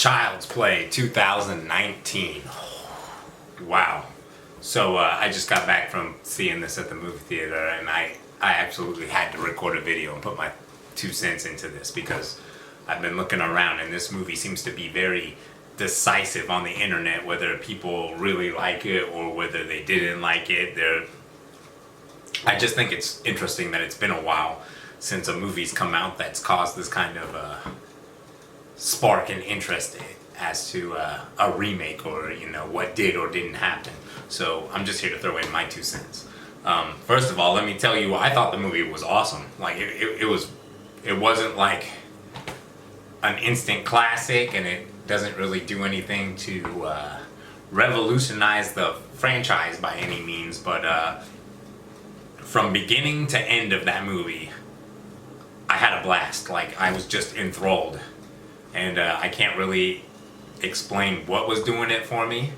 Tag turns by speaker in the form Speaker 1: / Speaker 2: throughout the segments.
Speaker 1: Child's Play 2019. Wow. So I just got back from seeing this at the movie theater, and I absolutely had to record a video and put my 2 cents into this because I've been looking around and this movie seems to be very decisive on the internet, whether people really like it or whether they didn't like it. I just think it's interesting that it's been a while since a movie's come out that's caused this kind of spark and interest as to a remake, or what did or didn't happen. So I'm just here to throw in my 2 cents. First of all, let me tell you, I thought the movie was awesome. Like it wasn't like an instant classic, and it doesn't really do anything to revolutionize the franchise by any means, but from beginning to end of that movie, I had a blast. Like, I was just enthralled, and I can't really explain what was doing it for me.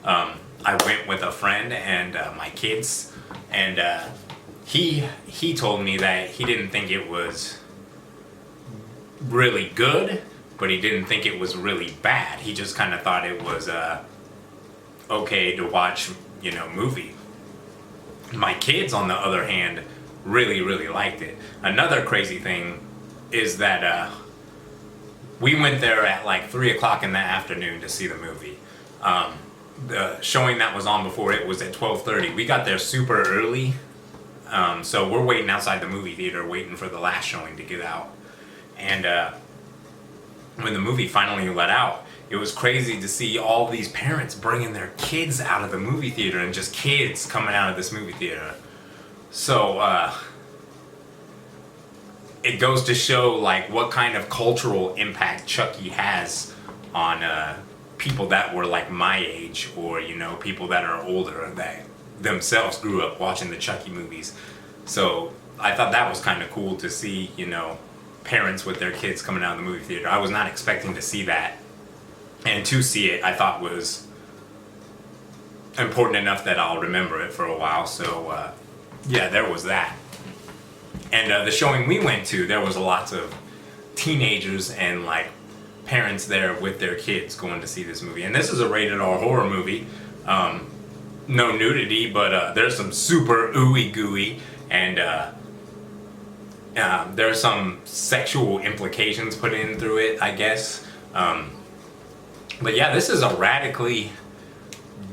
Speaker 1: I went with a friend and my kids, and he told me that he didn't think it was really good, but he didn't think it was really bad. He just kind of thought it was okay to watch, movie. My kids, on the other hand, really liked it. Another crazy thing is that we went there at like 3 o'clock in the afternoon to see the movie. The showing that was on before it was at 12:30. We got there super early, so we're waiting outside the movie theater, waiting for the last showing to get out. And when the movie finally let out, it was crazy to see all these parents bringing their kids out of the movie theater, and just kids coming out of this movie theater. So it goes to show like what kind of cultural impact Chucky has on people that were like my age, or people that are older that themselves grew up watching the Chucky movies. So I thought that was kind of cool to see, parents with their kids coming out of the movie theater. I was not expecting to see that, and to see it I thought was important enough that I'll remember it for a while. So yeah, there was that. And the showing we went to, there was lots of teenagers and like parents there with their kids going to see this movie. And this is a rated R horror movie. No nudity, but there's some super ooey gooey, and there's some sexual implications put in through it, I guess. But yeah, this is a radically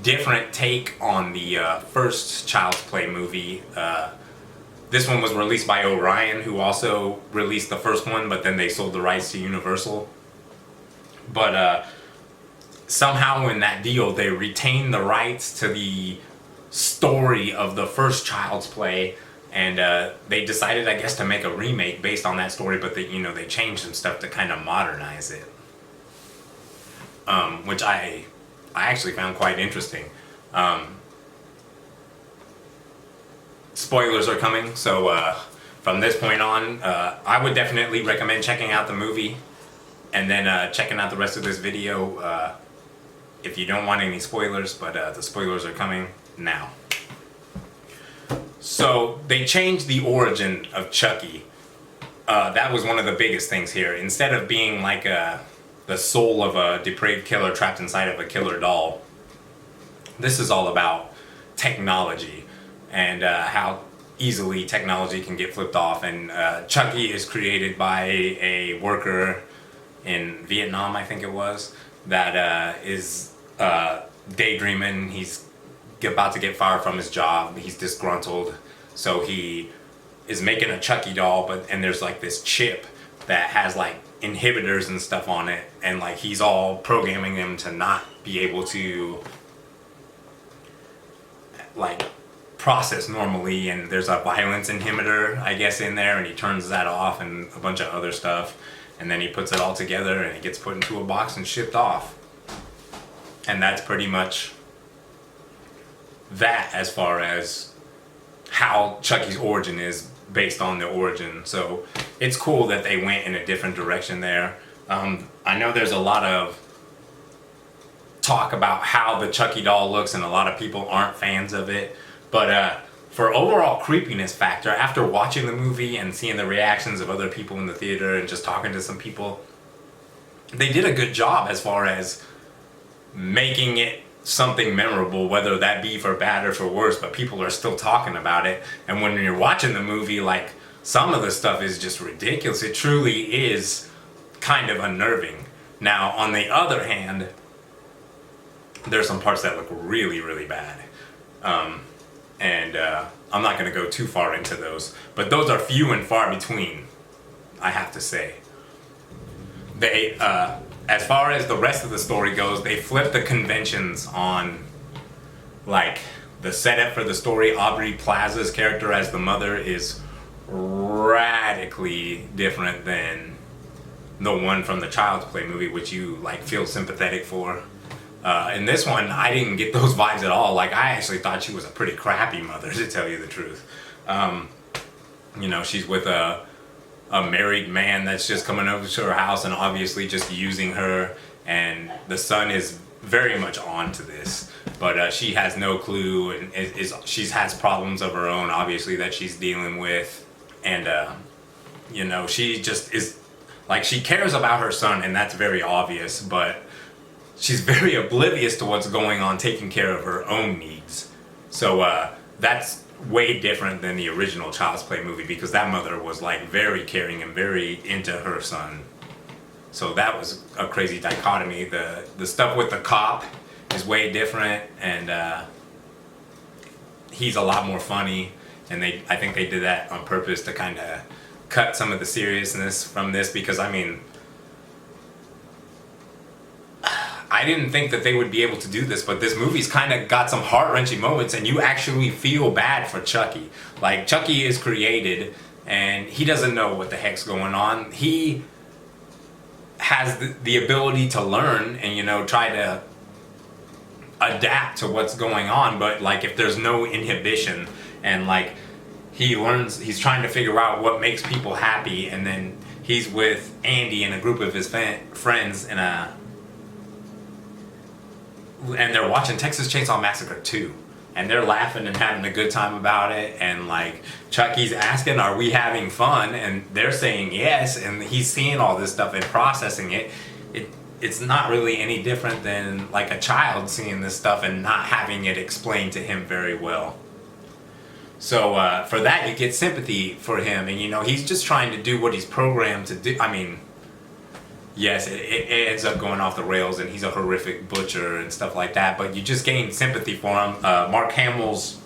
Speaker 1: different take on the first Child's Play movie. This one was released by Orion, who also released the first one, but then they sold the rights to Universal. But somehow in that deal, they retained the rights to the story of the first Child's Play, and they decided, I guess, to make a remake based on that story, but they changed some stuff to kind of modernize it, which I actually found quite interesting. Spoilers are coming, so from this point on, I would definitely recommend checking out the movie and then checking out the rest of this video if you don't want any spoilers, but the spoilers are coming now. So they changed the origin of Chucky. That was one of the biggest things here. Instead of being like the soul of a depraved killer trapped inside of a killer doll, this is all about technology and how easily technology can get flipped off. And Chucky is created by a worker in Vietnam, I think it was, that is daydreaming. He's about to get fired from his job. He's disgruntled, so he is making a Chucky doll, and there's like this chip that has like inhibitors and stuff on it, and like he's all programming them to not be able to like process normally, and there's a violence inhibitor, I guess, in there, and he turns that off and a bunch of other stuff, and then he puts it all together and it gets put into a box and shipped off. And that's pretty much that as far as how Chucky's origin is based on the origin. So it's cool that they went in a different direction there. I know there's a lot of talk about how the Chucky doll looks, and a lot of people aren't fans of it, but for overall creepiness factor, after watching the movie and seeing the reactions of other people in the theater and just talking to some people, they did a good job as far as making it something memorable, whether that be for bad or for worse, but people are still talking about it. And when you're watching the movie, like, some of the stuff is just ridiculous. It truly is kind of unnerving. Now, on the other hand, there's some parts that look really, really bad. And I'm not going to go too far into those, but those are few and far between, I have to say. They, as far as the rest of the story goes, they flip the conventions on, like, the setup for the story. Aubrey Plaza's character as the mother is radically different than the one from the Child's Play movie, which you, like, feel sympathetic for. In this one, I didn't get those vibes at all. Like, I actually thought she was a pretty crappy mother, to tell you the truth. You know, she's with a married man that's just coming over to her house and obviously just using her, and the son is very much on to this, but she has no clue, and she has problems of her own, obviously, that she's dealing with, and you know, she just is, like, she cares about her son, and that's very obvious, but she's very oblivious to what's going on, taking care of her own needs. So that's way different than the original Child's Play movie, because that mother was, like, very caring and very into her son. So that was a crazy dichotomy. The stuff with the cop is way different, and he's a lot more funny, and I think they did that on purpose to kind of cut some of the seriousness from this, because, I mean, I didn't think that they would be able to do this, but this movie's kind of got some heart-wrenching moments, and you actually feel bad for Chucky. Like, Chucky is created, and he doesn't know what the heck's going on. He has the ability to learn and, you know, try to adapt to what's going on, but, like, if there's no inhibition, and, like, he learns, he's trying to figure out what makes people happy, and then he's with Andy and a group of his friends in and they're watching Texas Chainsaw Massacre 2, and they're laughing and having a good time about it, and, like, Chucky's asking, are we having fun? And they're saying yes, and he's seeing all this stuff and processing it. It's not really any different than, like, a child seeing this stuff and not having it explained to him very well. So for that, you get sympathy for him, and, you know, he's just trying to do what he's programmed to do. I mean, yes, it ends up going off the rails, and he's a horrific butcher and stuff like that, but you just gain sympathy for him. Mark Hamill's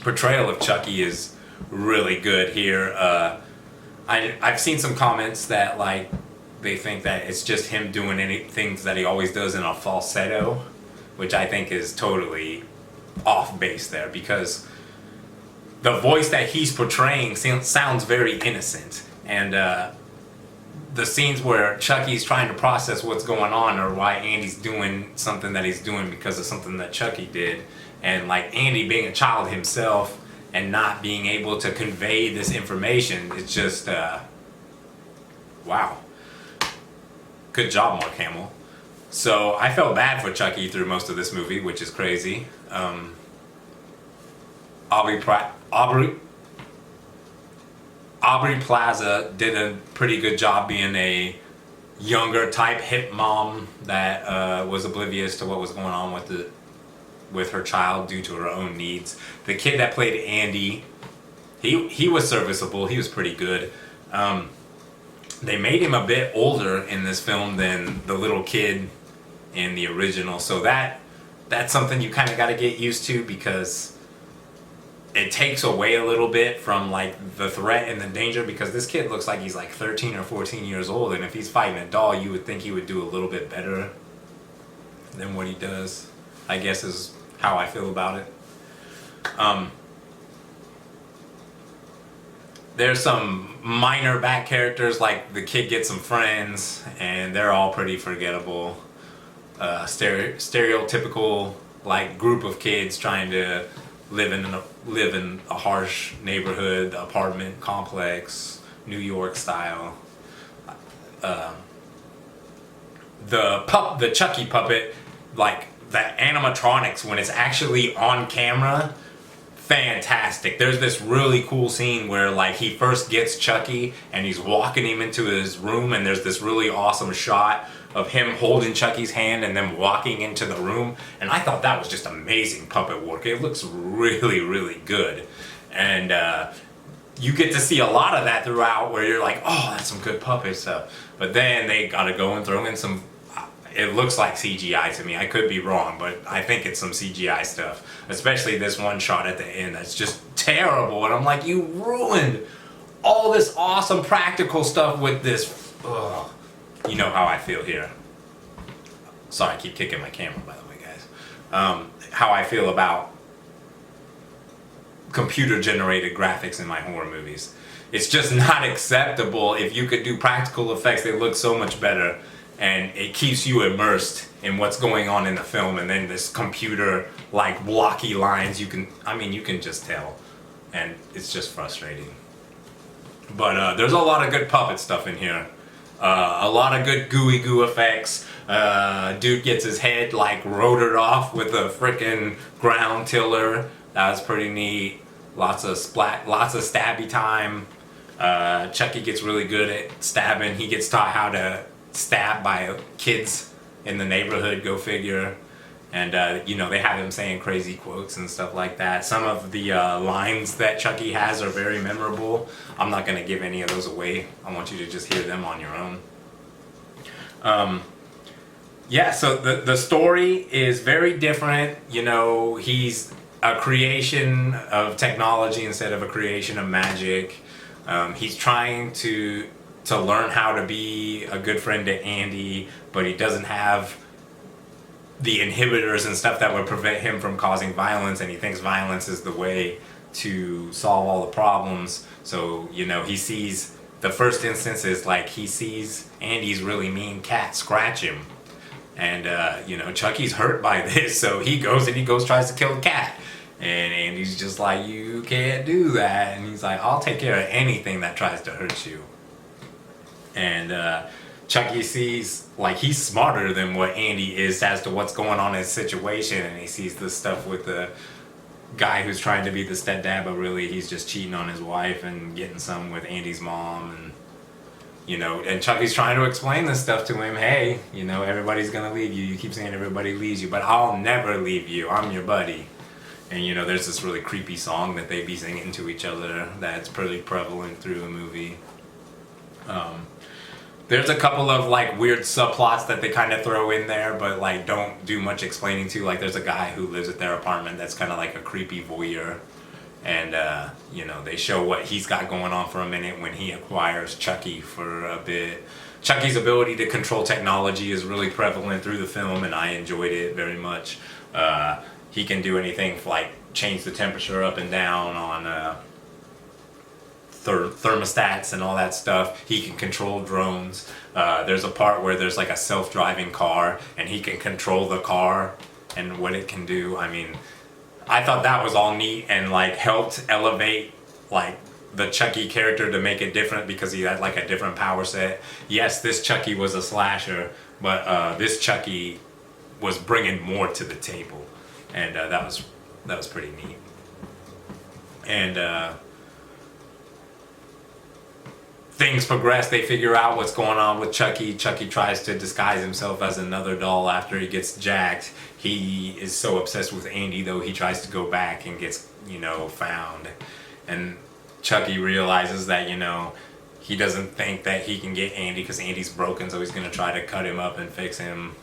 Speaker 1: portrayal of Chucky is really good here. I've seen some comments that, like, they think that it's just him doing things that he always does in a falsetto, which I think is totally off base there, because the voice that he's portraying sounds very innocent, and the scenes where Chucky's trying to process what's going on, or why Andy's doing something that he's doing because of something that Chucky did, and, like, Andy being a child himself and not being able to convey this information, it's just wow. Good job, Mark Hamill. So I felt bad for Chucky through most of this movie, which is crazy. Aubrey Plaza did a pretty good job being a younger type hip mom that was oblivious to what was going on with her child due to her own needs. The kid that played Andy, he was serviceable. He was pretty good. They made him a bit older in this film than the little kid in the original, so that's something you kind of got to get used to, because it takes away a little bit from, like, the threat and the danger, because this kid looks like he's like 13 or 14 years old, and if he's fighting a doll, you would think he would do a little bit better than what he does, I guess is how I feel about it. There's some minor back characters, like the kid gets some friends, and they're all pretty forgettable. Stereotypical, like, group of kids trying to live in a harsh neighborhood, apartment complex, New York style. The Chucky puppet, like, the animatronics, when it's actually on camera, fantastic. There's this really cool scene where like he first gets Chucky and he's walking him into his room, and there's this really awesome shot of him holding Chucky's hand and then walking into the room, and I thought that was just amazing puppet work. It looks really, really good. And you get to see a lot of that throughout where you're like, oh, that's some good puppet stuff. But then they gotta go and throw in some, it looks like CGI to me. I could be wrong, but I think it's some CGI stuff. Especially this one shot at the end that's just terrible. And I'm like, you ruined all this awesome practical stuff with this. Ugh. You know how I feel here. Sorry, I keep kicking my camera, by the way, guys. How I feel about computer-generated graphics in my horror movies. It's just not acceptable. If you could do practical effects, they look so much better. And it keeps you immersed in what's going on in the film, and then this computer like blocky lines, you can just tell, and it's just frustrating. But there's a lot of good puppet stuff in here, a lot of good gooey goo effects. Dude gets his head like rotored off with a freaking ground tiller. That was pretty neat. Lots of stabby time. Chucky gets really good at stabbing. He gets taught how to stabbed by kids in the neighborhood, go figure. And they have him saying crazy quotes and stuff like that. Some of the lines that Chucky has are very memorable. I'm not going to give any of those away. I want you to just hear them on your own. So the story is very different. He's a creation of technology instead of a creation of magic. He's trying to learn how to be a good friend to Andy, but he doesn't have the inhibitors and stuff that would prevent him from causing violence, and he thinks violence is the way to solve all the problems. So, he sees, the first instance is like he sees Andy's really mean cat scratch him. And, Chucky's hurt by this, so he goes tries to kill the cat. And Andy's just like, you can't do that. And he's like, I'll take care of anything that tries to hurt you. And Chucky sees, like, he's smarter than what Andy is as to what's going on in his situation, and he sees this stuff with the guy who's trying to be the stepdad, but really he's just cheating on his wife and getting some with Andy's mom, and Chucky's trying to explain this stuff to him. Hey, everybody's gonna leave you. You keep saying everybody leaves you, but I'll never leave you. I'm your buddy. And there's this really creepy song that they be singing to each other that's pretty prevalent through the movie. There's a couple of like weird subplots that they kind of throw in there, but like don't do much explaining to. Like there's a guy who lives at their apartment that's kind of like a creepy voyeur, and they show what he's got going on for a minute when he acquires Chucky for a bit. Chucky's ability to control technology is really prevalent through the film, and I enjoyed it very much. He can do anything like change the temperature up and down on thermostats and all that stuff. He can control drones. There's a part where there's like a self-driving car and he can control the car and what it can do. I thought that was all neat and like helped elevate like the Chucky character to make it different because he had like a different power set. Yes, this Chucky was a slasher, but this Chucky was bringing more to the table, and that was pretty neat. And things progress. They figure out what's going on with Chucky. Chucky tries to disguise himself as another doll after he gets jacked. He is so obsessed with Andy, though, he tries to go back and gets, found. And Chucky realizes that, he doesn't think that he can get Andy because Andy's broken, so he's going to try to cut him up and fix him.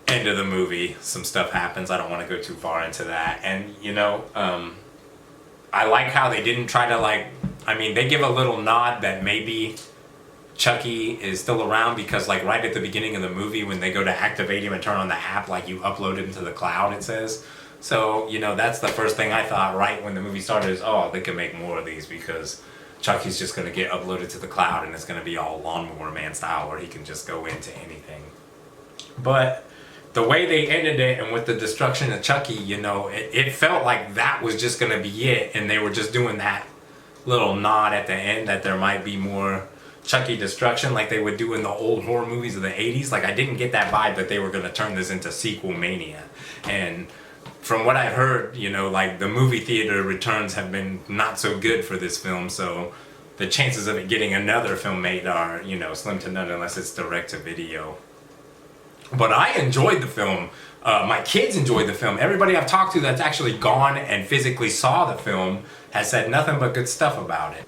Speaker 1: End of the movie, some stuff happens. I don't want to go too far into that. And, I like how they didn't try to they give a little nod that maybe Chucky is still around because right at the beginning of the movie when they go to activate him and turn on the app, you upload him to the cloud, it says. So, that's the first thing I thought right when the movie started is, oh, they can make more of these because Chucky's just going to get uploaded to the cloud and it's going to be all Lawnmower Man style where he can just go into anything. But the way they ended it and with the destruction of Chucky, it felt like that was just going to be it, and they were just doing that little nod at the end that there might be more Chucky destruction like they would do in the old horror movies of the 80s. I didn't get that vibe that they were going to turn this into sequel mania. And from what I've heard, you know, like the movie theater returns have been not so good for this film, so the chances of it getting another film made are, you know, slim to none unless it's direct to video. But I enjoyed the film. My kids enjoyed the film. Everybody I've talked to that's actually gone and physically saw the film has said nothing but good stuff about it.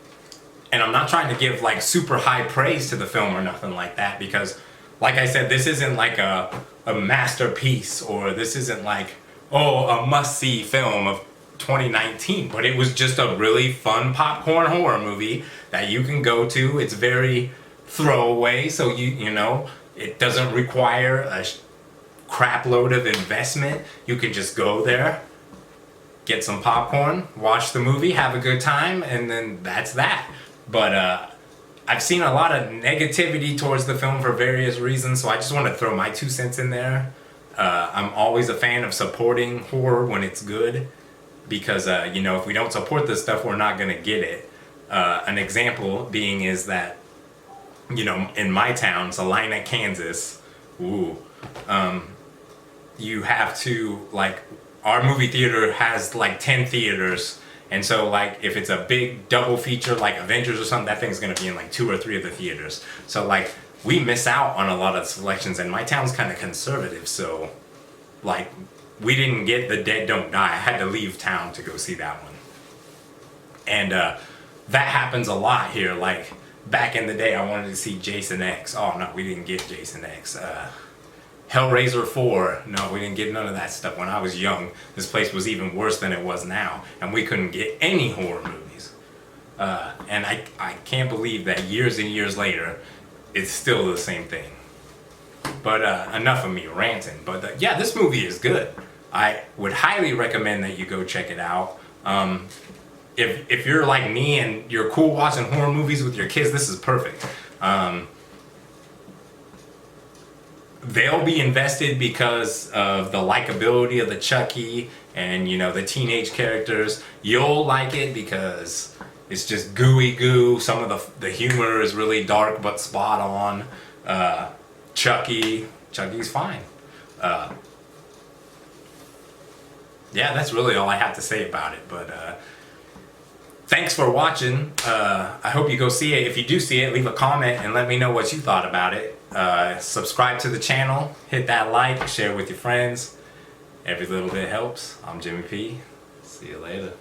Speaker 1: And I'm not trying to give like super high praise to the film or nothing like that, because like I said, this isn't like a masterpiece, or this isn't like, oh, a must-see film of 2019, but it was just a really fun popcorn horror movie that you can go to. It's very throwaway, so you know, it doesn't require a crap load of investment. You can just go there, get some popcorn, watch the movie, have a good time, and then that's that. But I've seen a lot of negativity towards the film for various reasons, so I just want to throw my 2 cents in there. I'm always a fan of supporting horror when it's good, because you know, if we don't support this stuff, we're not gonna get it. An example being is that, you know, in my town, Salina, Kansas, you have to, like, our movie theater has like 10 theaters, and so like if it's a big double feature like Avengers or something, that thing's gonna be in like 2 or 3 of the theaters. So like we miss out on a lot of selections, and my town's kind of conservative, so like we didn't get The Dead Don't Die. I had to leave town to go see that one. And that happens a lot here. Like back in the day, I wanted to see Jason X. Oh no, we didn't get Jason X. Hellraiser 4. No, we didn't get none of that stuff when I was young. This place was even worse than it was now, and we couldn't get any horror movies. And I can't believe that years and years later, it's still the same thing. But enough of me ranting. But yeah, this movie is good. I would highly recommend that you go check it out. If you're like me and you're cool watching horror movies with your kids, this is perfect. They'll be invested because of the likability of the Chucky and, you know, the teenage characters. You'll like it because it's just gooey goo. Some of the humor is really dark but spot on. Chucky's fine. Yeah, that's really all I have to say about it. But thanks for watching. I hope you go see it. If you do see it, leave a comment and let me know what you thought about it. Subscribe to the channel, hit that like, share with your friends. Every little bit helps. I'm Jimmy P. See you later.